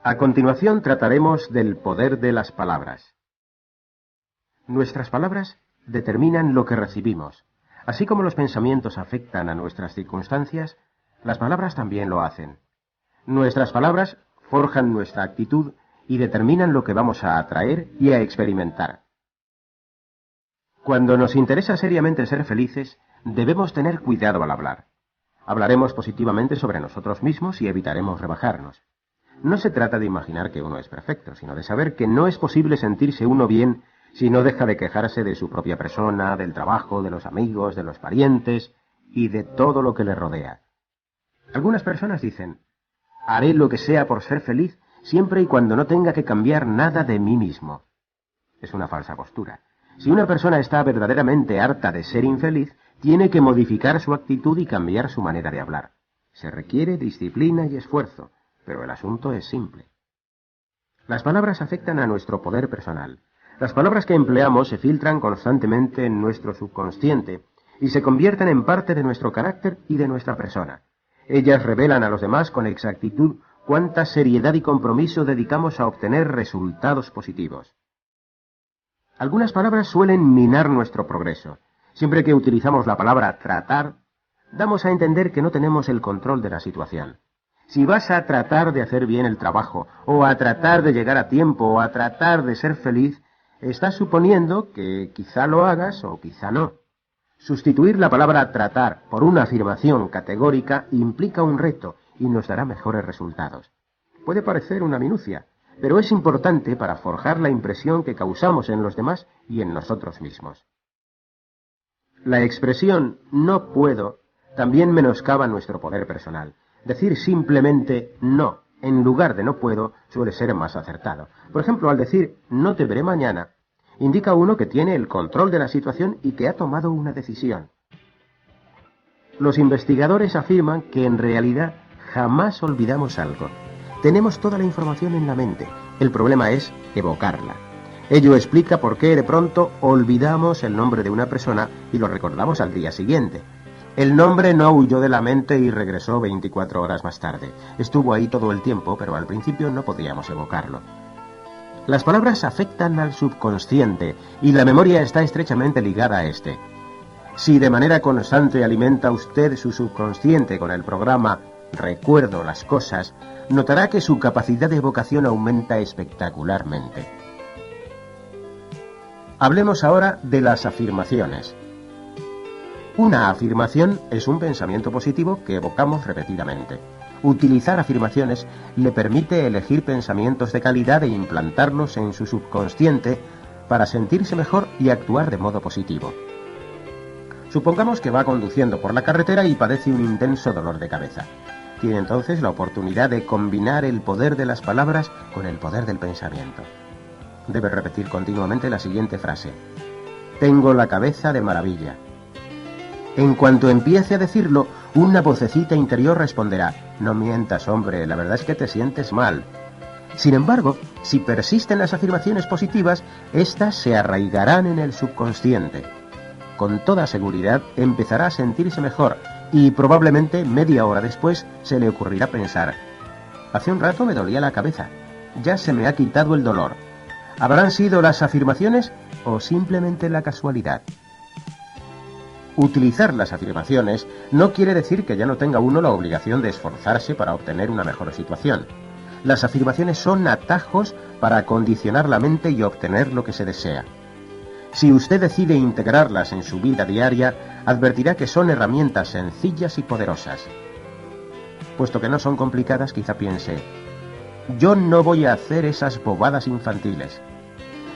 A continuación trataremos del poder de las palabras. Nuestras palabras determinan lo que recibimos. Así como los pensamientos afectan a nuestras circunstancias, las palabras también lo hacen. Nuestras palabras forjan nuestra actitud y determinan lo que vamos a atraer y a experimentar. Cuando nos interesa seriamente ser felices, debemos tener cuidado al hablar. Hablaremos positivamente sobre nosotros mismos y evitaremos rebajarnos. No se trata de imaginar que uno es perfecto, sino de saber que no es posible sentirse uno bien si no deja de quejarse de su propia persona, del trabajo, de los amigos, de los parientes y de todo lo que le rodea. Algunas personas dicen: haré lo que sea por ser feliz siempre y cuando no tenga que cambiar nada de mí mismo. Es una falsa postura. Si una persona está verdaderamente harta de ser infeliz, tiene que modificar su actitud y cambiar su manera de hablar. Se requiere disciplina y esfuerzo, pero el asunto es simple. Las palabras afectan a nuestro poder personal. Las palabras que empleamos se filtran constantemente en nuestro subconsciente y se convierten en parte de nuestro carácter y de nuestra persona. Ellas revelan a los demás con exactitud cuánta seriedad y compromiso dedicamos a obtener resultados positivos. Algunas palabras suelen minar nuestro progreso. Siempre que utilizamos la palabra tratar, damos a entender que no tenemos el control de la situación. Si vas a tratar de hacer bien el trabajo, o a tratar de llegar a tiempo, o a tratar de ser feliz, estás suponiendo que quizá lo hagas o quizá no. Sustituir la palabra tratar por una afirmación categórica implica un reto y nos dará mejores resultados. Puede parecer una minucia, pero es importante para forjar la impresión que causamos en los demás y en nosotros mismos. La expresión no puedo también menoscaba nuestro poder personal. Decir simplemente no en lugar de no puedo suele ser más acertado. Por ejemplo, al decir no te veré mañana, indica uno que tiene el control de la situación y que ha tomado una decisión. Los investigadores afirman que en realidad jamás olvidamos algo. Tenemos toda la información en la mente. El problema es evocarla. Ello explica por qué de pronto olvidamos el nombre de una persona y lo recordamos al día siguiente. El nombre no huyó de la mente y regresó 24 horas más tarde. Estuvo ahí todo el tiempo, pero al principio no podíamos evocarlo. Las palabras afectan al subconsciente y la memoria está estrechamente ligada a este. Si de manera constante alimenta usted su subconsciente con el programa Recuerdo las cosas, notará que su capacidad de evocación aumenta espectacularmente. Hablemos ahora de las afirmaciones. Una afirmación es un pensamiento positivo que evocamos repetidamente. Utilizar afirmaciones le permite elegir pensamientos de calidad e implantarlos en su subconsciente para sentirse mejor y actuar de modo positivo. Supongamos que va conduciendo por la carretera y padece un intenso dolor de cabeza. Tiene entonces la oportunidad de combinar el poder de las palabras con el poder del pensamiento. Debe repetir continuamente la siguiente frase: tengo la cabeza de maravilla. En cuanto empiece a decirlo, una vocecita interior responderá: no mientas, hombre, la verdad es que te sientes mal. Sin embargo, si persisten las afirmaciones positivas, éstas se arraigarán en el subconsciente. Con toda seguridad empezará a sentirse mejor y probablemente media hora después se le ocurrirá pensar: hace un rato me dolía la cabeza, ya se me ha quitado el dolor. ¿Habrán sido las afirmaciones o simplemente la casualidad? Utilizar las afirmaciones no quiere decir que ya no tenga uno la obligación de esforzarse para obtener una mejor situación. Las afirmaciones son atajos para acondicionar la mente y obtener lo que se desea. Si usted decide integrarlas en su vida diaria, advertirá que son herramientas sencillas y poderosas. Puesto que no son complicadas, quizá piense: yo no voy a hacer esas bobadas infantiles.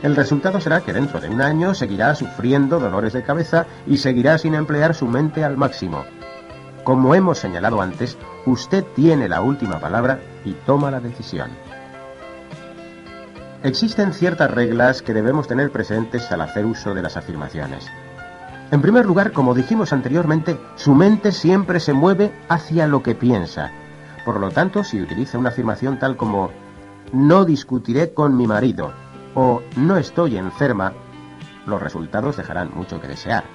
El resultado será que dentro de un año seguirá sufriendo dolores de cabeza y seguirá sin emplear su mente al máximo. Como hemos señalado antes, usted tiene la última palabra y toma la decisión. Existen ciertas reglas que debemos tener presentes al hacer uso de las afirmaciones. En primer lugar, como dijimos anteriormente, su mente siempre se mueve hacia lo que piensa. Por lo tanto, si utiliza una afirmación tal como no discutiré con mi marido o no estoy enferma, los resultados dejarán mucho que desear.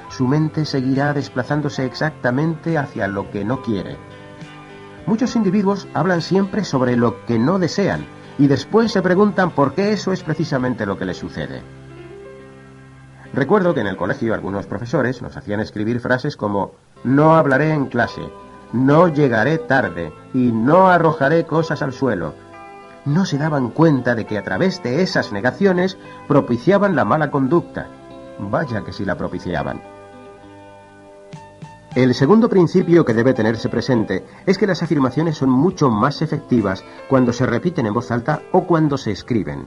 Su mente seguirá desplazándose exactamente hacia lo que no quiere. Muchos individuos hablan siempre sobre lo que no desean y después se preguntan por qué eso es precisamente lo que les sucede. Recuerdo que en el colegio algunos profesores nos hacían escribir frases como «no hablaré en clase», «no llegaré tarde» y «no arrojaré cosas al suelo». No se daban cuenta de que a través de esas negaciones propiciaban la mala conducta. Vaya que sí la propiciaban. El segundo principio que debe tenerse presente es que las afirmaciones son mucho más efectivas cuando se repiten en voz alta o cuando se escriben.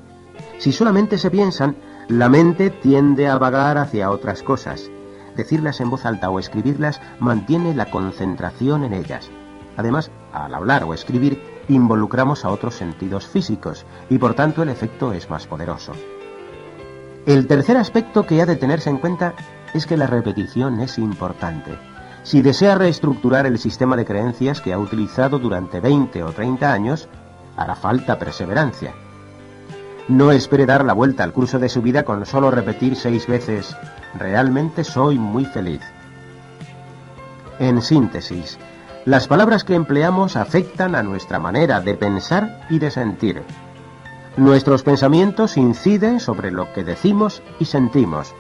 Si solamente se piensan, la mente tiende a vagar hacia otras cosas. Decirlas en voz alta o escribirlas mantiene la concentración en ellas. Además, al hablar o escribir, involucramos a otros sentidos físicos y por tanto el efecto es más poderoso. El tercer aspecto que ha de tenerse en cuenta es que la repetición es importante. Si desea reestructurar el sistema de creencias que ha utilizado durante 20 o 30 años, hará falta perseverancia. No espere dar la vuelta al curso de su vida con solo repetir 6 veces «realmente soy muy feliz». En síntesis, las palabras que empleamos afectan a nuestra manera de pensar y de sentir. Nuestros pensamientos inciden sobre lo que decimos y sentimos.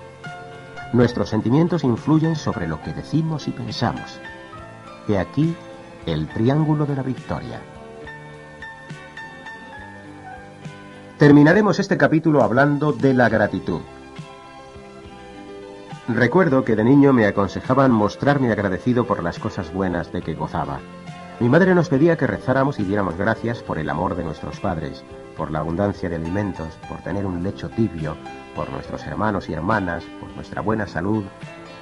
Nuestros sentimientos influyen sobre lo que decimos y pensamos. He aquí el triángulo de la victoria. Terminaremos este capítulo hablando de la gratitud. Recuerdo que de niño me aconsejaban mostrarme agradecido por las cosas buenas de que gozaba. Mi madre nos pedía que rezáramos y diéramos gracias por el amor de nuestros padres, por la abundancia de alimentos, por tener un lecho tibio, por nuestros hermanos y hermanas, por nuestra buena salud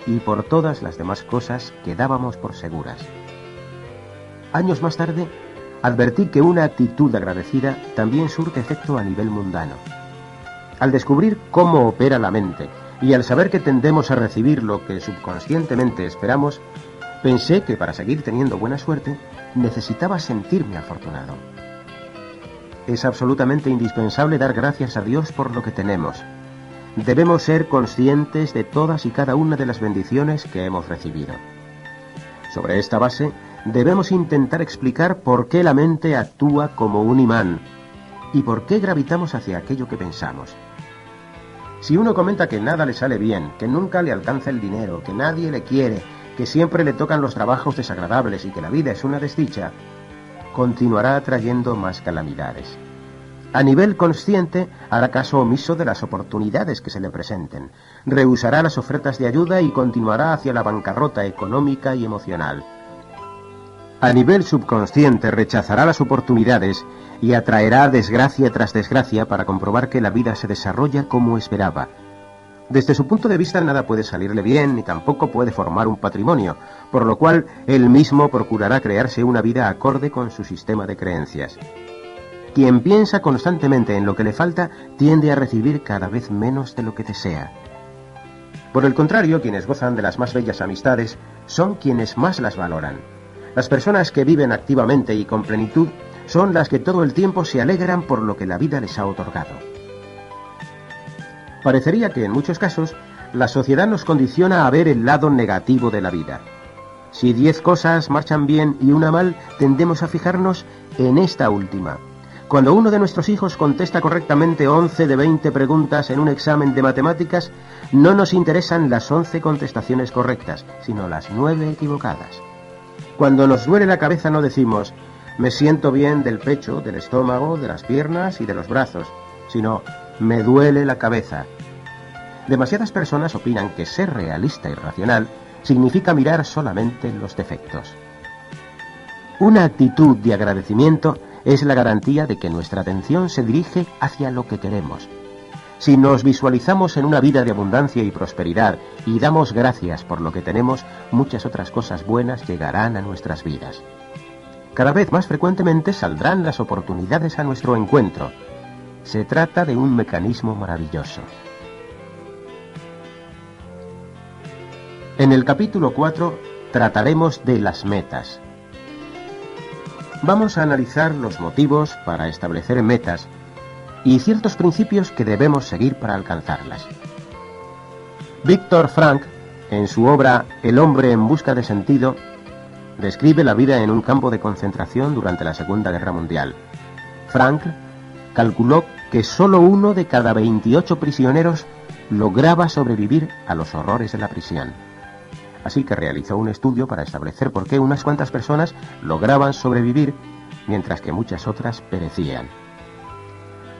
y por todas las demás cosas que dábamos por seguras. Años más tarde, advertí que una actitud agradecida también surte efecto a nivel mundano. Al descubrir cómo opera la mente y al saber que tendemos a recibir lo que subconscientemente esperamos, pensé que para seguir teniendo buena suerte necesitaba sentirme afortunado. Es absolutamente indispensable dar gracias a Dios por lo que tenemos. Debemos ser conscientes de todas y cada una de las bendiciones que hemos recibido. Sobre esta base, debemos intentar explicar por qué la mente actúa como un imán y por qué gravitamos hacia aquello que pensamos. Si uno comenta que nada le sale bien, que nunca le alcanza el dinero, que nadie le quiere, que siempre le tocan los trabajos desagradables y que la vida es una desdicha, continuará atrayendo más calamidades. A nivel consciente, hará caso omiso de las oportunidades que se le presenten, rehusará las ofertas de ayuda y continuará hacia la bancarrota económica y emocional. A nivel subconsciente, rechazará las oportunidades y atraerá desgracia tras desgracia para comprobar que la vida se desarrolla como esperaba. Desde su punto de vista, nada puede salirle bien ni tampoco puede formar un patrimonio, por lo cual él mismo procurará crearse una vida acorde con su sistema de creencias. Quien piensa constantemente en lo que le falta tiende a recibir cada vez menos de lo que desea. Por el contrario, quienes gozan de las más bellas amistades son quienes más las valoran. Las personas que viven activamente y con plenitud son las que todo el tiempo se alegran por lo que la vida les ha otorgado. Parecería que en muchos casos la sociedad nos condiciona a ver el lado negativo de la vida. Si 10 cosas marchan bien y una mal, tendemos a fijarnos en esta última. Cuando uno de nuestros hijos contesta correctamente 11 de 20 preguntas en un examen de matemáticas, no nos interesan las 11 contestaciones correctas, sino las 9 equivocadas. Cuando nos duele la cabeza no decimos, me siento bien del pecho, del estómago, de las piernas y de los brazos, sino, me duele la cabeza. Demasiadas personas opinan que ser realista y racional significa mirar solamente los defectos. Una actitud de agradecimiento es la garantía de que nuestra atención se dirige hacia lo que queremos. Si nos visualizamos en una vida de abundancia y prosperidad y damos gracias por lo que tenemos, muchas otras cosas buenas llegarán a nuestras vidas. Cada vez más frecuentemente saldrán las oportunidades a nuestro encuentro. Se trata de un mecanismo maravilloso. En el capítulo 4 trataremos de las metas. Vamos a analizar los motivos para establecer metas y ciertos principios que debemos seguir para alcanzarlas. Viktor Frankl, en su obra El hombre en busca de sentido, describe la vida en un campo de concentración durante la Segunda Guerra Mundial. Frank calculó que solo 1 de cada 28 prisioneros lograba sobrevivir a los horrores de la prisión. Así que realizó un estudio para establecer por qué unas cuantas personas lograban sobrevivir mientras que muchas otras perecían.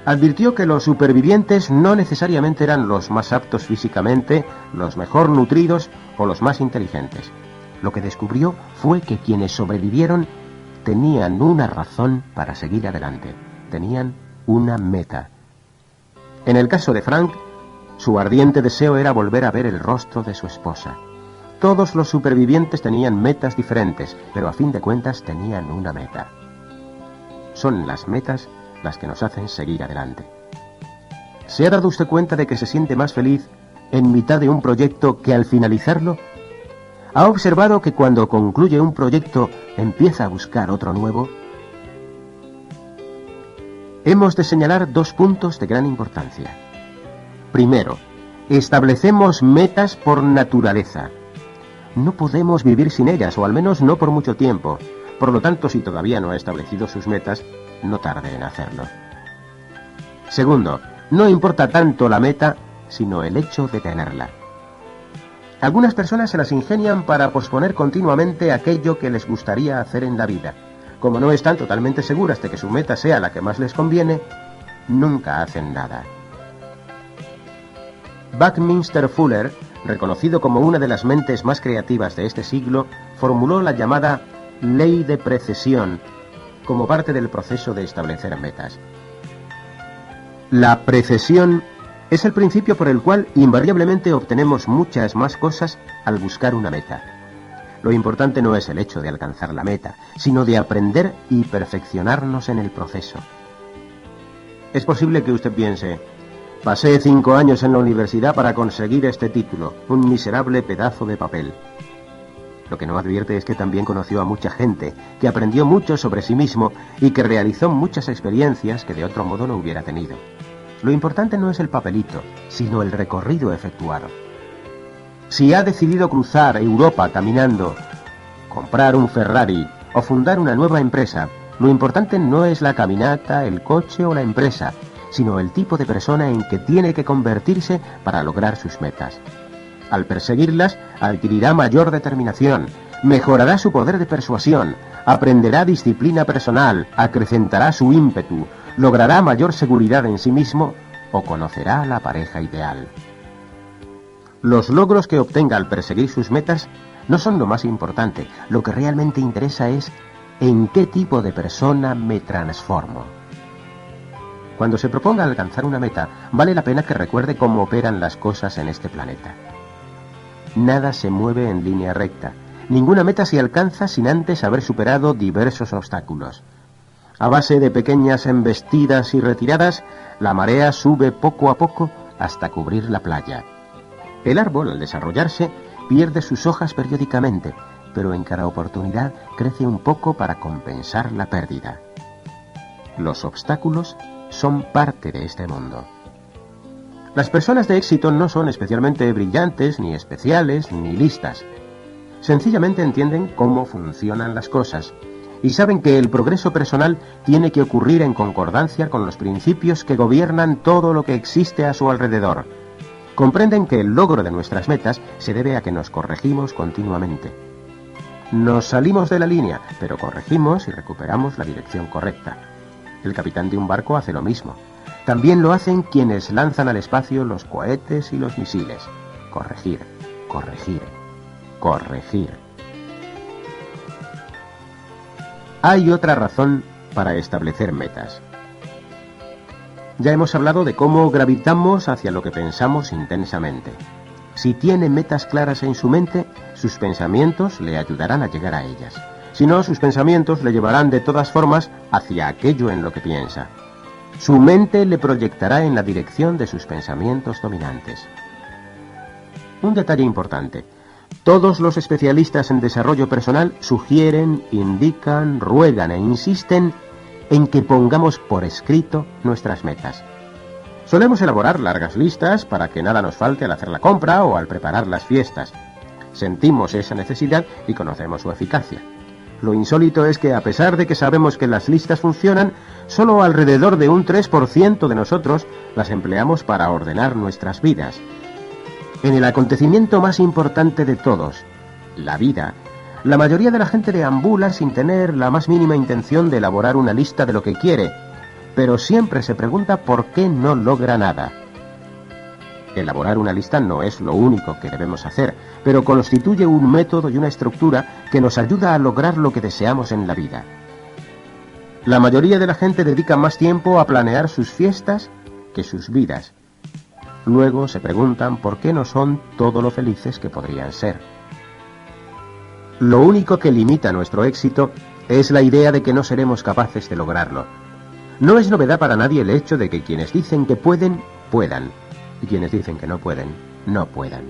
Advirtió que los supervivientes no necesariamente eran los más aptos físicamente, los mejor nutridos o los más inteligentes. Lo que descubrió fue que quienes sobrevivieron tenían una razón para seguir adelante, tenían una meta. En el caso de Frank, su ardiente deseo era volver a ver el rostro de su esposa. Todos los supervivientes tenían metas diferentes, pero a fin de cuentas tenían una meta. Son las metas las que nos hacen seguir adelante. ¿Se ha dado usted cuenta de que se siente más feliz en mitad de un proyecto que al finalizarlo? ¿Ha observado que cuando concluye un proyecto empieza a buscar otro nuevo? Hemos de señalar 2 puntos de gran importancia. Primero, establecemos metas por naturaleza. No podemos vivir sin ellas, o al menos no por mucho tiempo. Por lo tanto, si todavía no ha establecido sus metas, no tarde en hacerlo. Segundo, no importa tanto la meta, sino el hecho de tenerla. Algunas personas se las ingenian para posponer continuamente aquello que les gustaría hacer en la vida. Como no están totalmente seguras de que su meta sea la que más les conviene, nunca hacen nada. Buckminster Fuller, reconocido como una de las mentes más creativas de este siglo, formuló la llamada ley de precesión como parte del proceso de establecer metas. La precesión es el principio por el cual invariablemente obtenemos muchas más cosas al buscar una meta. Lo importante no es el hecho de alcanzar la meta, sino de aprender y perfeccionarnos en el proceso. Es posible que usted piense: pasé 5 años en la universidad para conseguir este título, un miserable pedazo de papel. Lo que no advierte es que también conoció a mucha gente, que aprendió mucho sobre sí mismo y que realizó muchas experiencias que de otro modo no hubiera tenido. Lo importante no es el papelito, sino el recorrido efectuado. Si ha decidido cruzar Europa caminando, comprar un Ferrari o fundar una nueva empresa, lo importante no es la caminata, el coche o la empresa, sino el tipo de persona en que tiene que convertirse para lograr sus metas. Al perseguirlas, adquirirá mayor determinación, mejorará su poder de persuasión, aprenderá disciplina personal, acrecentará su ímpetu, logrará mayor seguridad en sí mismo o conocerá a la pareja ideal. Los logros que obtenga al perseguir sus metas no son lo más importante. Lo que realmente interesa es en qué tipo de persona me transformo. Cuando se proponga alcanzar una meta, vale la pena que recuerde cómo operan las cosas en este planeta. Nada se mueve en línea recta. Ninguna meta se alcanza sin antes haber superado diversos obstáculos. A base de pequeñas embestidas y retiradas, la marea sube poco a poco hasta cubrir la playa. El árbol, al desarrollarse, pierde sus hojas periódicamente, pero en cada oportunidad crece un poco para compensar la pérdida. Los obstáculos son parte de este mundo. Las personas de éxito no son especialmente brillantes, ni especiales, ni listas. Sencillamente entienden cómo funcionan las cosas y saben que el progreso personal tiene que ocurrir en concordancia con los principios que gobiernan todo lo que existe a su alrededor. Comprenden que el logro de nuestras metas se debe a que nos corregimos continuamente. Nos salimos de la línea, pero corregimos y recuperamos la dirección correcta. El capitán de un barco hace lo mismo. También lo hacen quienes lanzan al espacio los cohetes y los misiles. Corregir, corregir, corregir. Hay otra razón para establecer metas. Ya hemos hablado de cómo gravitamos hacia lo que pensamos intensamente. Si tiene metas claras en su mente, sus pensamientos le ayudarán a llegar a ellas. Si no, sus pensamientos le llevarán de todas formas hacia aquello en lo que piensa. Su mente le proyectará en la dirección de sus pensamientos dominantes. Un detalle importante. Todos los especialistas en desarrollo personal sugieren, indican, ruegan e insisten en que pongamos por escrito nuestras metas. Solemos elaborar largas listas para que nada nos falte al hacer la compra o al preparar las fiestas. Sentimos esa necesidad y conocemos su eficacia. Lo insólito es que, a pesar de que sabemos que las listas funcionan, solo alrededor de un 3% de nosotros las empleamos para ordenar nuestras vidas. En el acontecimiento más importante de todos, la vida, la mayoría de la gente deambula sin tener la más mínima intención de elaborar una lista de lo que quiere, pero siempre se pregunta por qué no logra nada. Elaborar una lista no es lo único que debemos hacer, pero constituye un método y una estructura que nos ayuda a lograr lo que deseamos en la vida. La mayoría de la gente dedica más tiempo a planear sus fiestas que sus vidas. Luego se preguntan por qué no son todo lo felices que podrían ser. Lo único que limita nuestro éxito es la idea de que no seremos capaces de lograrlo. No es novedad para nadie el hecho de que quienes dicen que pueden, puedan, y quienes dicen que no pueden, no puedan.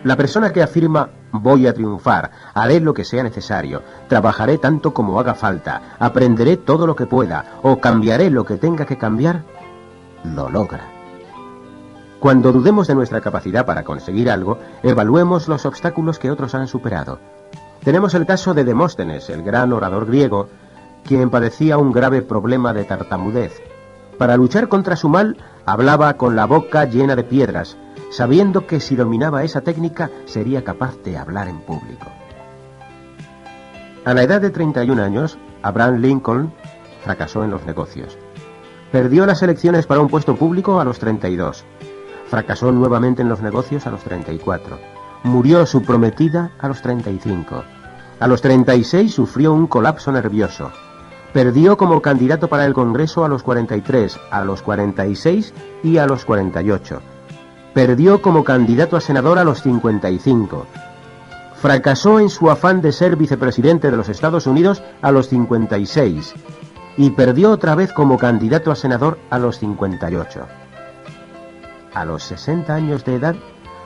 La persona que afirma voy a triunfar, haré lo que sea necesario, trabajaré tanto como haga falta, aprenderé todo lo que pueda o cambiaré lo que tenga que cambiar, lo logra. Cuando dudemos de nuestra capacidad para conseguir algo, evaluemos los obstáculos que otros han superado. Tenemos el caso de Demóstenes, el gran orador griego, quien padecía un grave problema de tartamudez. Para luchar contra su mal, hablaba con la boca llena de piedras, sabiendo que si dominaba esa técnica sería capaz de hablar en público. A la edad de 31 años, Abraham Lincoln fracasó en los negocios. Perdió las elecciones para un puesto público a los 32. Fracasó nuevamente en los negocios a los 34. Murió su prometida a los 35. A los 36 sufrió un colapso nervioso. Perdió como candidato para el Congreso a los 43, a los 46 y a los 48. Perdió como candidato a senador a los 55. Fracasó en su afán de ser vicepresidente de los Estados Unidos a los 56. Y perdió otra vez como candidato a senador a los 58. A los 60 años de edad,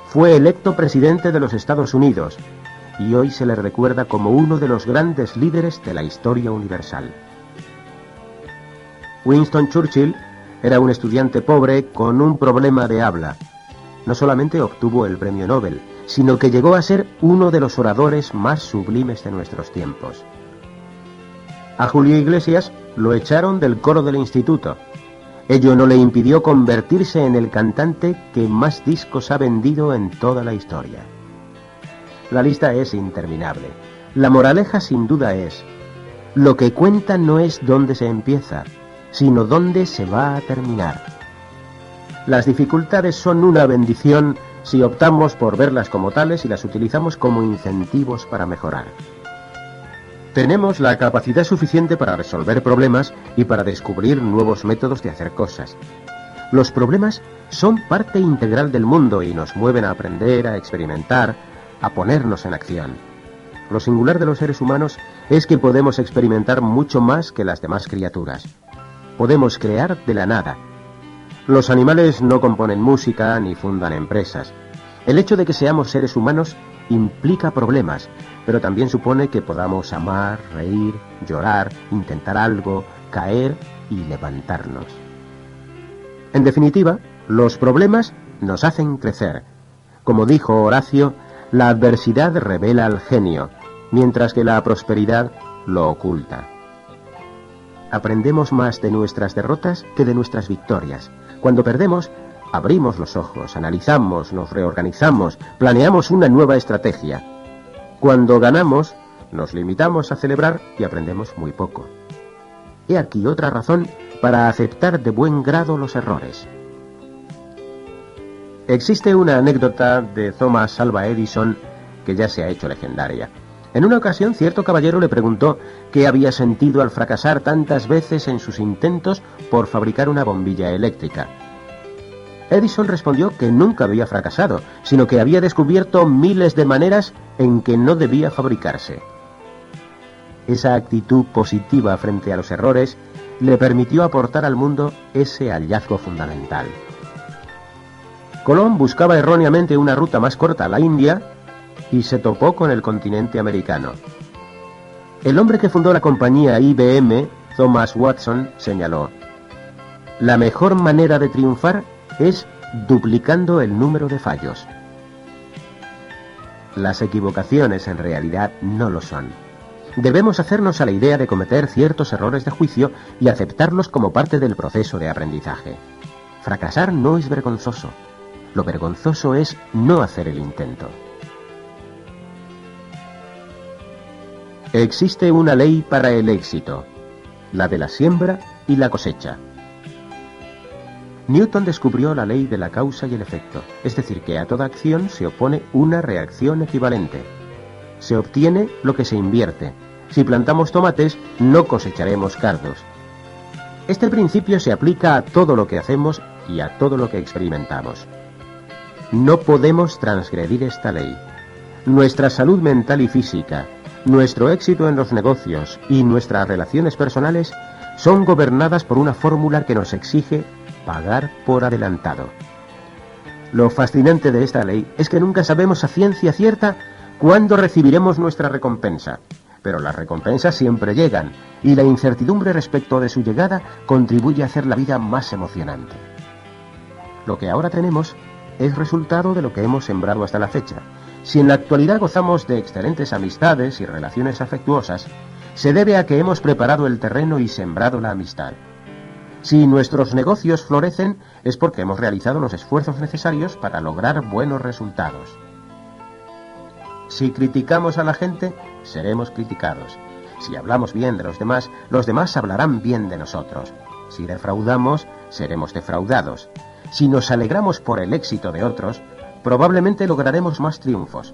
fue electo presidente de los Estados Unidos y hoy se le recuerda como uno de los grandes líderes de la historia universal. Winston Churchill era un estudiante pobre con un problema de habla. No solamente obtuvo el premio Nobel, sino que llegó a ser uno de los oradores más sublimes de nuestros tiempos. A Julio Iglesias lo echaron del coro del instituto. Ello no le impidió convertirse en el cantante que más discos ha vendido en toda la historia. La lista es interminable. La moraleja sin duda es: lo que cuenta no es dónde se empieza, sino dónde se va a terminar. Las dificultades son una bendición si optamos por verlas como tales y las utilizamos como incentivos para mejorar. Tenemos la capacidad suficiente para resolver problemas y para descubrir nuevos métodos de hacer cosas. Los problemas son parte integral del mundo y nos mueven a aprender, a experimentar, a ponernos en acción. Lo singular de los seres humanos es que podemos experimentar mucho más que las demás criaturas. Podemos crear de la nada. Los animales no componen música ni fundan empresas. El hecho de que seamos seres humanos implica problemas, pero también supone que podamos amar, reír, llorar, intentar algo, caer y levantarnos. En definitiva, los problemas nos hacen crecer. Como dijo Horacio, la adversidad revela al genio, mientras que la prosperidad lo oculta. Aprendemos más de nuestras derrotas que de nuestras victorias. Cuando perdemos, abrimos los ojos, analizamos, nos reorganizamos, planeamos una nueva estrategia. Cuando ganamos, nos limitamos a celebrar y aprendemos muy poco. He aquí otra razón para aceptar de buen grado los errores. Existe una anécdota de Thomas Alva Edison que ya se ha hecho legendaria. En una ocasión, cierto caballero le preguntó qué había sentido al fracasar tantas veces en sus intentos por fabricar una bombilla eléctrica. Edison respondió que nunca había fracasado, sino que había descubierto miles de maneras en que no debía fabricarse. Esa actitud positiva frente a los errores le permitió aportar al mundo ese hallazgo fundamental. Colón buscaba erróneamente una ruta más corta a la India y se topó con el continente americano. El hombre que fundó la compañía IBM, Thomas Watson, señaló: la mejor manera de triunfar es duplicando el número de fallos. Las equivocaciones en realidad no lo son. Debemos hacernos a la idea de cometer ciertos errores de juicio y aceptarlos como parte del proceso de aprendizaje. Fracasar no es vergonzoso. Lo vergonzoso es no hacer el intento. Existe una ley para el éxito, la de la siembra y la cosecha. Newton descubrió la ley de la causa y el efecto, es decir, que a toda acción se opone una reacción equivalente. Se obtiene lo que se invierte. Si plantamos tomates, no cosecharemos cardos. Este principio se aplica a todo lo que hacemos y a todo lo que experimentamos. No podemos transgredir esta ley. Nuestra salud mental y física, nuestro éxito en los negocios y nuestras relaciones personales son gobernadas por una fórmula que nos exige pagar por adelantado. Lo fascinante de esta ley es que nunca sabemos a ciencia cierta cuándo recibiremos nuestra recompensa, pero las recompensas siempre llegan, y la incertidumbre respecto de su llegada contribuye a hacer la vida más emocionante. Lo que ahora tenemos es resultado de lo que hemos sembrado hasta la fecha. Si en la actualidad gozamos de excelentes amistades y relaciones afectuosas, se debe a que hemos preparado el terreno y sembrado la amistad. Si nuestros negocios florecen, es porque hemos realizado los esfuerzos necesarios para lograr buenos resultados. Si criticamos a la gente, seremos criticados. Si hablamos bien de los demás hablarán bien de nosotros. Si defraudamos, seremos defraudados. Si nos alegramos por el éxito de otros, probablemente lograremos más triunfos.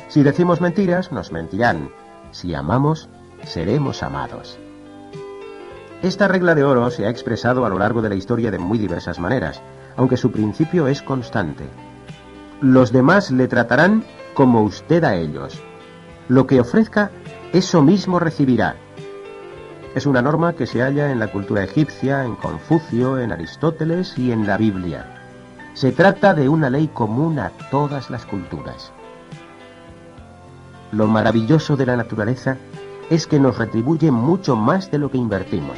Si decimos mentiras, nos mentirán. Si amamos, seremos amados. Esta regla de oro se ha expresado a lo largo de la historia de muy diversas maneras, aunque su principio es constante. Los demás le tratarán como usted a ellos. Lo que ofrezca, eso mismo recibirá. Es una norma que se halla en la cultura egipcia, en Confucio, en Aristóteles y en la Biblia. Se trata de una ley común a todas las culturas. Lo maravilloso de la naturaleza es que nos retribuye mucho más de lo que invertimos.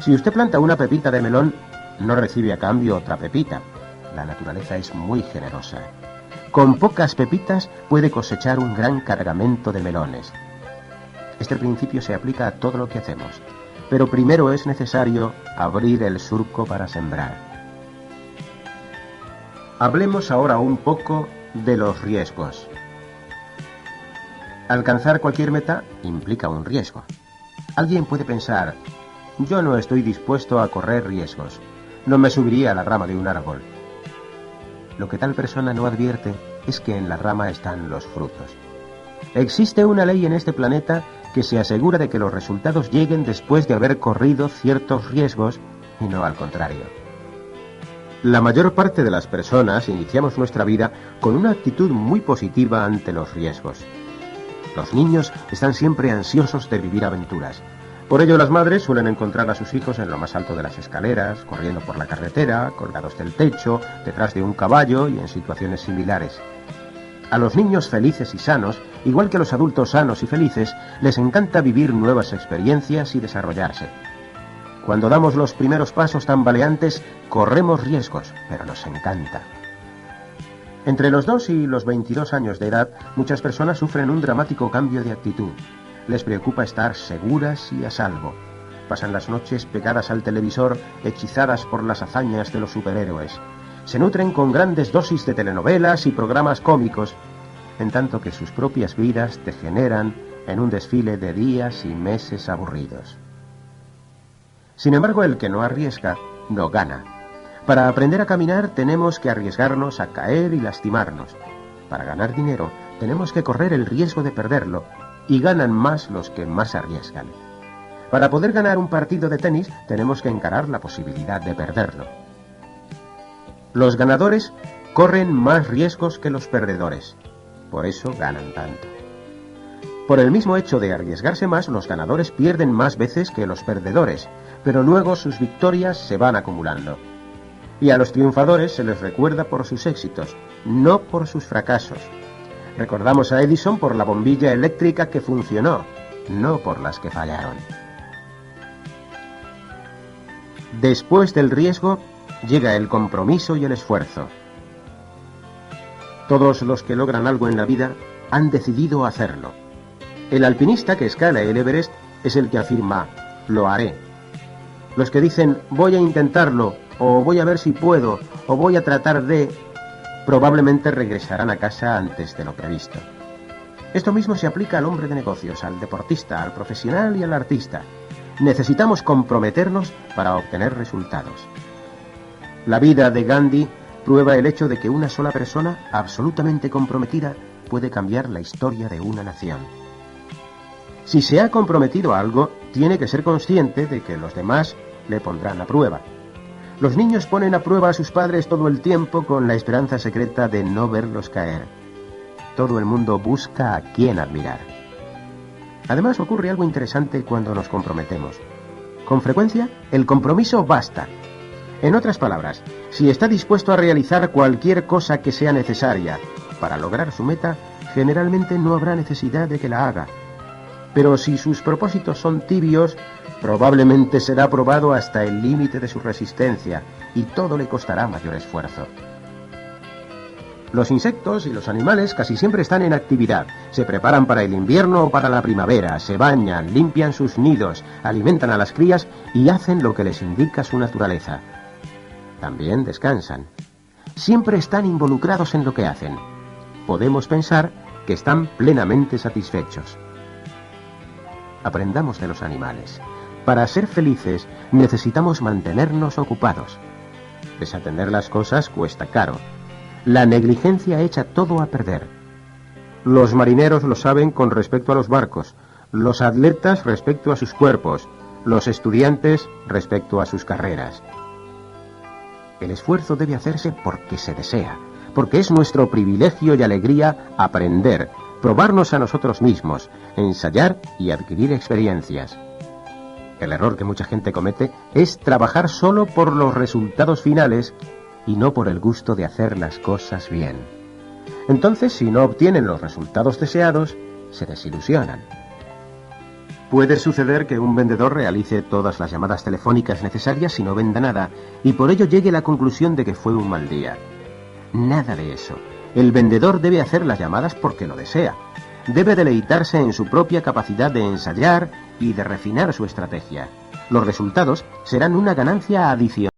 Si usted planta una pepita de melón, no recibe a cambio otra pepita. La naturaleza es muy generosa. Con pocas pepitas puede cosechar un gran cargamento de melones. Este principio se aplica a todo lo que hacemos, pero primero es necesario abrir el surco para sembrar. Hablemos ahora un poco de los riesgos. Alcanzar cualquier meta implica un riesgo. Alguien puede pensar, yo no estoy dispuesto a correr riesgos, no me subiría a la rama de un árbol. Lo que tal persona no advierte es que en la rama están los frutos. Existe una ley en este planeta que se asegura de que los resultados lleguen después de haber corrido ciertos riesgos y no al contrario. La mayor parte de las personas iniciamos nuestra vida con una actitud muy positiva ante los riesgos. Los niños están siempre ansiosos de vivir aventuras. Por ello las madres suelen encontrar a sus hijos en lo más alto de las escaleras, corriendo por la carretera, colgados del techo, detrás de un caballo y en situaciones similares. A los niños felices y sanos, igual que a los adultos sanos y felices, les encanta vivir nuevas experiencias y desarrollarse. Cuando damos los primeros pasos tambaleantes, corremos riesgos, pero nos encanta. Entre los 2 y los 22 años de edad, muchas personas sufren un dramático cambio de actitud. Les preocupa estar seguras y a salvo. Pasan las noches pegadas al televisor, hechizadas por las hazañas de los superhéroes. Se nutren con grandes dosis de telenovelas y programas cómicos, en tanto que sus propias vidas degeneran en un desfile de días y meses aburridos. Sin embargo, el que no arriesga, no gana. Para aprender a caminar tenemos que arriesgarnos a caer y lastimarnos. Para ganar dinero tenemos que correr el riesgo de perderlo, y ganan más los que más arriesgan. Para poder ganar un partido de tenis tenemos que encarar la posibilidad de perderlo. Los ganadores corren más riesgos que los perdedores, por eso ganan tanto. Por el mismo hecho de arriesgarse más, los ganadores pierden más veces que los perdedores, pero luego sus victorias se van acumulando. Y a los triunfadores se les recuerda por sus éxitos, no por sus fracasos. Recordamos a Edison por la bombilla eléctrica que funcionó, no por las que fallaron. Después del riesgo, llega el compromiso y el esfuerzo. Todos los que logran algo en la vida han decidido hacerlo. El alpinista que escala el Everest es el que afirma, lo haré. Los que dicen, voy a intentarlo, o voy a ver si puedo, o voy a tratar de, probablemente regresarán a casa antes de lo previsto. Esto mismo se aplica al hombre de negocios, al deportista, al profesional y al artista. Necesitamos comprometernos para obtener resultados. La vida de Gandhi prueba el hecho de que una sola persona absolutamente comprometida puede cambiar la historia de una nación. Si se ha comprometido a algo, tiene que ser consciente de que los demás le pondrán a prueba. Los niños ponen a prueba a sus padres todo el tiempo con la esperanza secreta de no verlos caer. Todo el mundo busca a quién admirar. Además, ocurre algo interesante cuando nos comprometemos. Con frecuencia, el compromiso basta. En otras palabras, si está dispuesto a realizar cualquier cosa que sea necesaria para lograr su meta, generalmente no habrá necesidad de que la haga. Pero si sus propósitos son tibios, probablemente será probado hasta el límite de su resistencia y todo le costará mayor esfuerzo. Los insectos y los animales casi siempre están en actividad. Se preparan para el invierno o para la primavera, se bañan, limpian sus nidos, alimentan a las crías y hacen lo que les indica su naturaleza. También descansan. Siempre están involucrados en lo que hacen. Podemos pensar que están plenamente satisfechos. Aprendamos de los animales. Para ser felices necesitamos mantenernos ocupados. Desatender las cosas cuesta caro. La negligencia echa todo a perder. Los marineros lo saben con respecto a los barcos, los atletas respecto a sus cuerpos, los estudiantes respecto a sus carreras. El esfuerzo debe hacerse porque se desea, porque es nuestro privilegio y alegría aprender, probarnos a nosotros mismos, ensayar y adquirir experiencias. El error que mucha gente comete es trabajar solo por los resultados finales y no por el gusto de hacer las cosas bien. Entonces, si no obtienen los resultados deseados, se desilusionan. Puede suceder que un vendedor realice todas las llamadas telefónicas necesarias y no venda nada, y por ello llegue a la conclusión de que fue un mal día. Nada de eso. El vendedor debe hacer las llamadas porque lo desea. Debe deleitarse en su propia capacidad de ensayar y de refinar su estrategia. Los resultados serán una ganancia adicional.